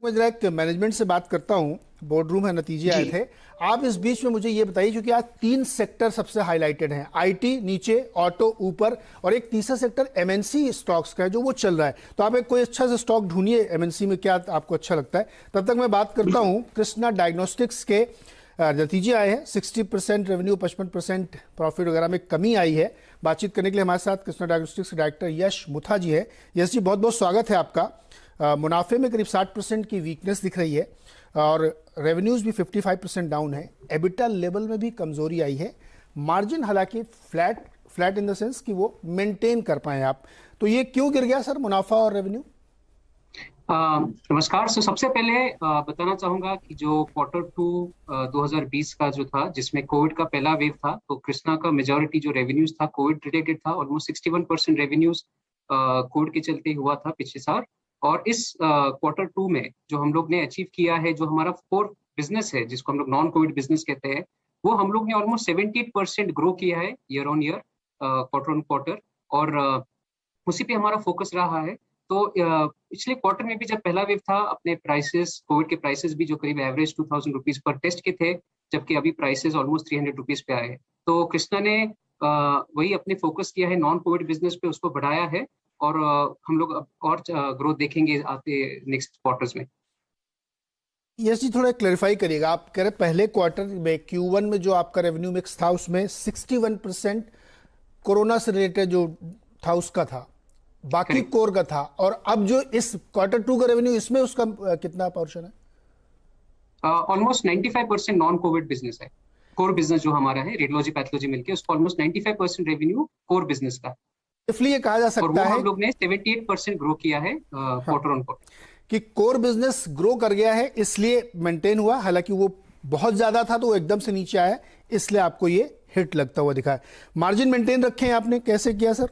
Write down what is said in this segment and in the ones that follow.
मैं जरा एक मैनेजमेंट से बात करता हूँ। बोर्ड रूम है, नतीजे आए जी। थे। आप इस बीच में मुझे ये बताइए, क्योंकि आज 3 सेक्टर सबसे हाईलाइटेड हैं, आईटी नीचे, ऑटो ऊपर, और एक तीसरा सेक्टर एमएनसी स्टॉक्स का है जो वो चल रहा है। तो आप एक कोई अच्छा सा स्टॉक ढूंढिए एमएनसी में, क्या आपको अच्छा लगता है। तब तक मैं बात करता बिल्कुल। हूँ कृष्णा डायग्नोस्टिक्स के। नतीजे आए हैं, 60% रेवेन्यू, 55% प्रॉफिट वगैरह में कमी आई है। बातचीत करने के लिए हमारे साथ कृष्णा डायग्नोस्टिक्स के डायरेक्टर यश मुथा जी है। यश जी, बहुत बहुत स्वागत है आपका। मुनाफे में करीब 60% की वीकनेस दिख रही है और रेवेन्यूज भी 55% डाउन है। एबिटा लेवल में भी कमजोरी आई है। मार्जिन हालांकि flat flat in the sense कि वो मेंटेन कर पाए आप। तो ये क्यों गिर गया सर, मुनाफा और रेवेन्यू? नमस्कार। सबसे पहले बताना चाहूंगा कि जो Q2 2020 का जो था, जिसमें कोविड का पहला वेव था, तो कृष्णा का मेजॉरिटी जो रेवेन्यूज था कोविड रिलेटेड था। ऑलमोस्ट 61% रेवेन्यूज कोविड के चलते हुआ था पिछले साल। और इस Q2 में जो हम लोग ने अचीव किया है, जो हमारा कोर बिजनेस है जिसको हम लोग नॉन कोविड बिजनेस कहते हैं, वो हम लोग ने ऑलमोस्ट 78% ग्रो किया है year on year, quarter on quarter. और उसी पे हमारा फोकस रहा है। तो पिछले क्वार्टर में भी जब पहला वेव था, अपने प्राइसेस, कोविड के प्राइसेस भी जो करीब एवरेज 2000 रुपीज पर टेस्ट के थे, जबकि अभी प्राइसेस ऑलमोस्ट 300 रुपीज पे आए हैं। तो कृष्णा ने वही अपने फोकस किया है नॉन कोविड बिजनेस पे, उसको बढ़ाया है। और हम लोग अब और ग्रोथ देखेंगे आते नेक्स्ट क्वार्टर्स में। यस जी, थोड़ा क्लैरिफाई करिएगा। आप कह रहे पहले क्वार्टर में Q1 में जो आपका रेवेन्यू मिक्स था उसमें 61% कोरोना से रिलेटेड जो था उसका था, बाकी करेक्ट। कोर का था। और अब जो इस Q2 का रेवेन्यू, इसमें उसका कितना पोर्शन है? ऑलमोस्ट 95% नॉन कोविड बिजनेस है। कोर बिजनेस जो हमारा है, रेडियोलॉजी पैथोलॉजी मिलके, उसको ऑलमोस्ट 95% रेवेन्यू कोर बिजनेस का। इसलिए कहा जा और सकता वो है हम लोग ने 78% ग्रो किया है हाँ, क्वार्टर ऑन क्वार्टर। कि कोर बिजनेस ग्रो कर गया है, इसलिए मेंटेन हुआ। हालांकि वो बहुत ज्यादा था तो वो एकदम से नीचे आया, इसलिए आपको ये हिट लगता हुआ दिखा है। मार्जिन मेंटेन रखे हैं आपने, कैसे किया सर?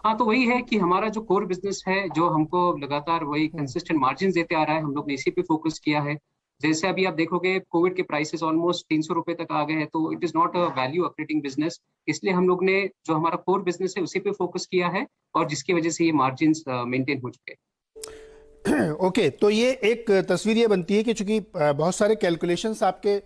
हाँ, तो वही है कि हमारा जो कोर बिजनेस है, जो हमको लगातार वही कंसिस्टेंट मार्जिन देते आ रहा है, हम लोग ने इसी पे फोकस किया है। जैसे अभी आप देखोगे, कोविड के प्राइसेस ऑलमोस्ट 300 रुपए तक आ गए हैं, तो it is not a value accreting business. इसलिए हम लोग ने जो हमारा कोर बिजनेस है उसी पे फोकस किया है, और जिसकी वजह से ये मार्जिन मेंटेन हो चुके हैं। ओके, तो ये एक तस्वीर ये बनती है कि चूंकि बहुत सारे कैलकुलेशंस आपके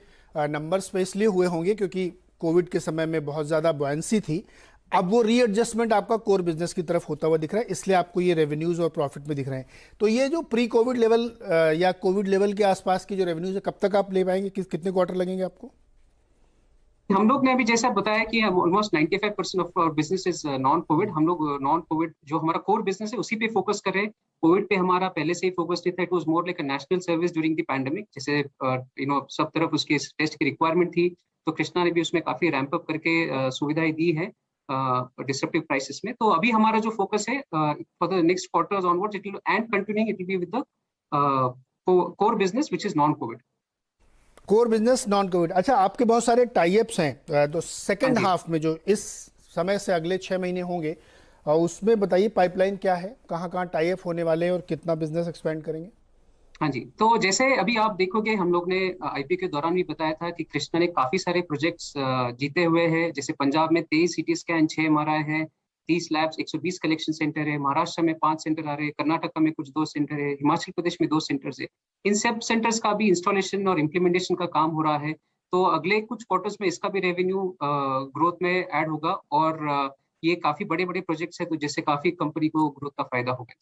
नंबर्स पे इसलिए हुए होंगे क्योंकि कोविड के समय में बहुत ज़्यादा बॉयंसी थी। अब वो रीएडजस्टमेंट आपका कोर बिजनेस की तरफ होता हुआ दिख रहा है, इसलिए आपको ये रेवेन्यूज और प्रॉफिट में दिख रहे हैं। तो ये जो प्री कोविड लेवल या कोविड लेवल के आसपास की जो रेवेन्यूज है, कब तक आप ले पाएंगे? कितने क्वार्टर लगेंगे आपको? हम लोग ने अभी जैसा बताया कि हम almost 95% of our business is non Covid. हम लोग नॉन कोविड जो हमारा कोर बिजनेस है उसी पे फोकस कर रहे हैं। कोविड पे हमारा पहले से ही फोकस नहीं था। It was more like a national service during the pandemic. जैसे सब तरफ उसके टेस्ट की रिक्वायरमेंट थी, तो कृष्णा ने भी उसमें काफी रैंप अप करके सुविधाएं दी है डिसरप्टिव प्राइसेस में। तो अभी हमारा जो फोकस है for the next quarters onwards, it will and continuing, it will be with the core business which is non Covid. Core business non Covid. अच्छा, आपके बहुत सारे टाई अप्स हैं, तो हाँ सेकंड जी। हाफ में जो इस समय से अगले 6 महीने होंगे, उसमें बताइए पाइपलाइन क्या है, कहाँ कहाँ टाई अप होने वाले हैं और कितना बिजनेस एक्सपेंड करेंगे? हाँ जी, तो जैसे अभी आप देखोगे, हम लोग ने आईपीओ के दौरान भी बताया था कि कृष्णा ने काफी सारे प्रोजेक्ट्स जीते हुए हैं। जैसे पंजाब में 23 सिटी स्कैन 6 एमआरआई है, 30 लैब्स, 120 कलेक्शन सेंटर है। महाराष्ट्र में 5 सेंटर आ रहे हैं, कर्नाटक में कुछ 2 सेंटर है, हिमाचल प्रदेश में 2 सेंटर्स है। इन सब सेंटर्स का भी इंस्टॉलेशन और इम्प्लीमेंटेशन का काम हो रहा है। तो अगले कुछ क्वार्टर्स में इसका भी रेवेन्यू ग्रोथ में ऐड होगा। और ये काफी बड़े बड़े प्रोजेक्ट्स है, तो जिससे काफी कंपनी को ग्रोथ का फायदा होगा।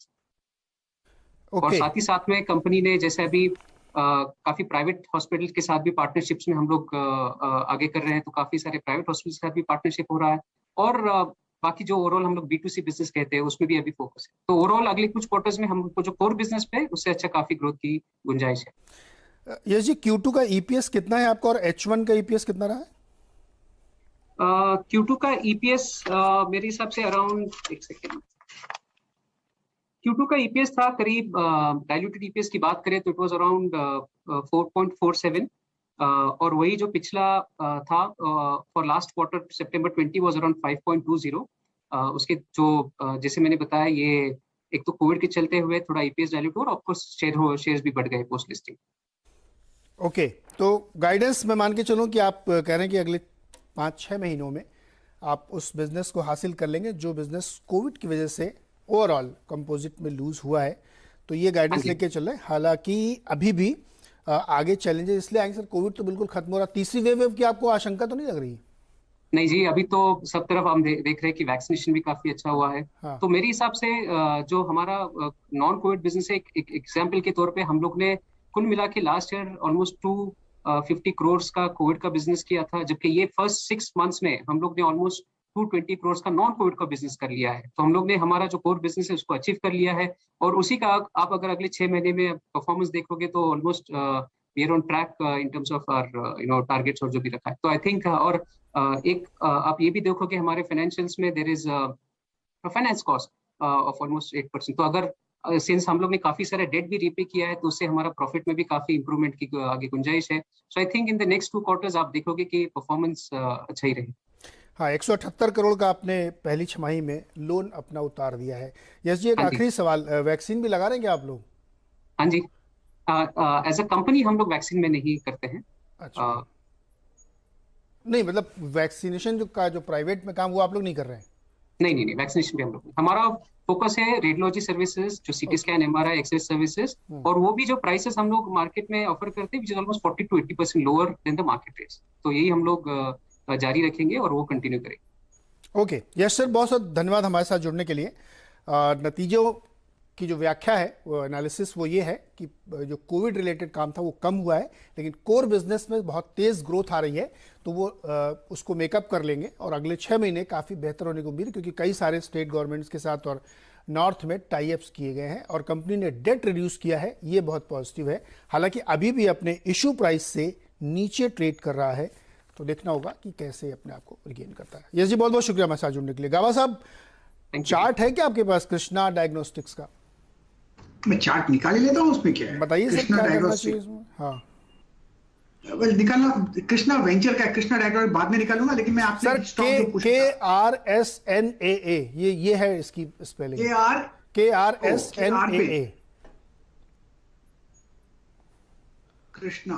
और ओके। साथ ही साथ में कंपनी ने जैसे अभी काफी प्राइवेट हॉस्पिटल के साथ भी पार्टनरशिप्स में हम लोग आगे कर रहे हैं। तो काफी सारे प्राइवेट हॉस्पिटल के साथ भी पार्टनरशिप हो रहा है। और बाकी जो ओवरऑल हम लोग B2C बिजनेस कहते हैं, उसमें भी अभी फोकस है। तो ओवरऑल अगले कुछ क्वार्टर्स में हमको जो कोर बिजनेस पे है, उससे अच्छा काफी ग्रोथ की गुंजाइश है। यस जी, Q2 का ईपीएस कितना है आपका और H1 का ईपीएस कितना रहा है? Q2 का ईपीएस मेरे हिसाब से अराउंड, एक सेकेंड, Q2 का ईपीएस था करीब, डाइल्यूटेड ईपीएस की बात करें तो इट वाज अराउंड 4.47। और वही जो पिछला था for last quarter September 20 was around 5.20। उसके जो जैसे मैंने बताया, ये एक तो कोविड के चलते हुए थोड़ा ईपीएस डाइल्यूट और ऑफकोर्स शेयर्स भी बढ़ गए पोस्ट लिस्टिंग। ओके, तो गाइडेंस मैं मान के चलूं कि आप कह रहे हैं कि अगले 5-6 महीनों में आप उस बिजनेस को हासिल कर लेंगे जो बिजनेस कोविड की वजह से ओवरऑल कंपोजिट में लूज हुआ है। तो ये हाँ गाइडेंस जी। लेके चल रहे हैं। हालांकि अभी भी आगे चैलेंजेस इसलिए आएंगे सर, कोविड तो बिल्कुल खत्म हो रहा, तीसरी वेव की आपको आशंका तो नहीं लग रही? नहीं जी, अभी तो सब तरफ हम देख रहे हैं कि वैक्सीनेशन भी काफी अच्छा हुआ है। हाँ। तो मेरे हिसाब से जो हमारा नॉन कोविड बिजनेस है, एक एग्जाम्पल के तौर पे हम लोग ने कुल मिला के लास्ट ईयर ऑलमोस्ट 250 करोड़ का कोविड का बिजनेस किया था, जबकि ये फर्स्ट 6 मंथ्स में हम लोग ने ऑलमोस्ट 220 करोड़ का नॉन कोविड का बिजनेस कर लिया है। तो हम लोग ने हमारा जो कोर बिजनेस है उसको अचीव कर लिया है, और उसी का आप अगर अगले 6 महीने में परफॉर्मेंस देखोगे तो almost we are on track in terms of our targets और जो भी रखा है। तो आई थिंक और आप ये भी देखोगे हमारे फाइनेंशियल्स में there is finance cost of almost 8%। तो अगर सिंस हम लोग ने काफी सारा डेट भी रीपे किया है तो उससे हमारा प्रॉफिट में भी काफी इंप्रूवमेंट की आगे गुंजाइश है। So I think in the next 2 quarters आप देखोगे कि परफॉर्मेंस अच्छा ही रहे। हाँ, 178 करोड़ का आपने पहली छमाही में लोन अपना उतार दिया है। यस जी, एक हाँ जी। आखिरी सवाल, वैक्सीन भी लगा रहे हैं क्या आप लोग? हाँ जी। एज अ कंपनी हम लोग वैक्सीन में नहीं करते हैं। अच्छा, नहीं मतलब वैक्सीनेशन जो प्राइवेट में काम वो आप लोग नहीं कर रहे हैं? नहीं नहीं नहीं, वैक्सीनेशन भी हम लोग नहीं। हमारा फोकस है रेडियोलॉजी सर्विसेज, जो CT scan, MRI, x ray services, और वो भी जो प्राइसेस हम लोग मार्केट में ऑफर करते हैं which is almost 40 to 80% lower than the market rates. तो यही हम लोग जारी रखेंगे और वो कंटिन्यू करेंगे। ओके, यस सर, बहुत बहुत धन्यवाद हमारे साथ जुड़ने के लिए। नतीजों की जो व्याख्या है, वो एनालिसिस वो ये है कि जो कोविड रिलेटेड काम था वो कम हुआ है, लेकिन कोर बिजनेस में बहुत तेज़ ग्रोथ आ रही है, तो वो उसको मेकअप कर लेंगे और अगले 6 महीने काफ़ी बेहतर होने को उम्मीद है, क्योंकि कई सारे स्टेट गवर्नमेंट्स के साथ और नॉर्थ में टाई अप्स किए गए हैं और कंपनी ने डेट रिड्यूस किया है, ये बहुत पॉजिटिव है। हालांकि अभी भी अपने इशू प्राइस से नीचे ट्रेड कर रहा है, तो देखना होगा कि कैसे अपने आप को रिगेन करता है। यस जी, बहुत बहुत शुक्रिया हमारे साथ जुड़ने के लिए। गावा साहब, चार्ट है क्या आपके पास कृष्णा डायग्नोस्टिक्स का? मैं चार्ट निकाल ही लेता हूँ, उसमें क्या है। बताइए सर, कृष्णा क्या करना डायग्नोस्टिक, चाहिए इसमें? हाँ वेल निकालना, कृष्णा वेंचर का, कृष्णा डायग्नोस्टिक बाद में निकालूंगा, लेकिन मैं आपसे सर, स्टॉक जो पूछता KRSNAA, ये है इसकी spelling. KRSNAA। Krishna,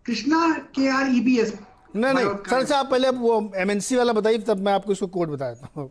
Krishna KREBS। नहीं नहीं सर, आप पहले वो MNC वाला बताइए, तब मैं आपको इसको कोड बताता हूँ।